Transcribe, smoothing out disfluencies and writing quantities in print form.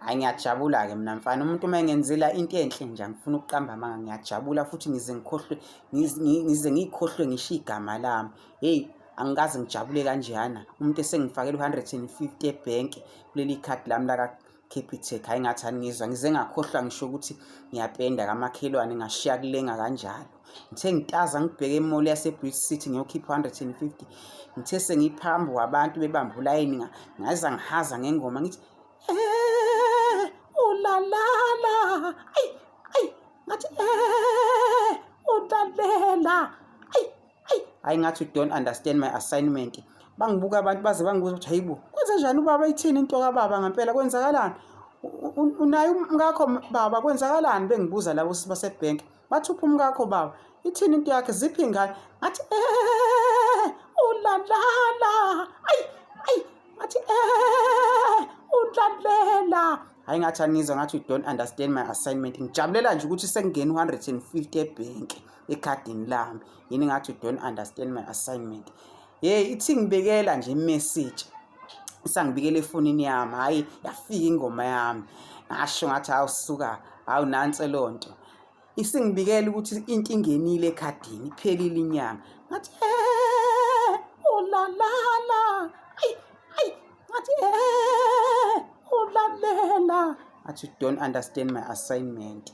Hhayi ngiyajabula-ke mina mfana, umuntu uma engenzela into enhle nje angifuna ukuqamba amanga, ngiyajabula futhi ngize ngiyikhohlwe ngisho igama lami. Hheyi, angikaze ngijabule kanjeyana umuntu esengifakela u-150 ebhenki kuleli khadi lami laka-Capitec. Hhayi ngathani ngizwa ngize ngakhohlwa ngisho ukuthi ngiyapenda kamakhelwane, ngashiya kulenga kanjalo. Ngithe ngitaza ngibheke e-mall yase-Bridge City ngiyokhipha 150. Ngithe sengiphambi kwabantu bebambe ulayini ngaze ngihaza ngengoma ngithi ulalala, ayi ngathi ulalela, hayi ngathi you don't understand my assignment. Bangibuka abantu baze bangibuza ukuthi hayibo kwenze njani ubaba, ithini into kababa ngempela, kwenzakalani? Unaye umkakho baba, kwenzakalani? Bengibuza labo basebhenki bathi uphi umkakho baba, ithini into yakhe, ziphi ingane? Ngathi ulalala, ayi ngathi ulalela. Hayi ngathi anizwa ngathi you don't understand my assignment. Ngijabulela nje ukuthi sekungena u-150 ebhenki ekhadini lami. Yini ngathi you don't understand my assignment. Hey, ithi ngibekela nje i-message. Isangibikela efonini yami, hhayi yafika ingoma yami. Ngasho ngathi hawu suka, hawu nansi leyo nto. Isingibikela ukuthi into ingenile ekhadini, iphelile inyanga. Ngathi ulalala, ayi ngathi ulalela. Ngathi you don't understand my assignment.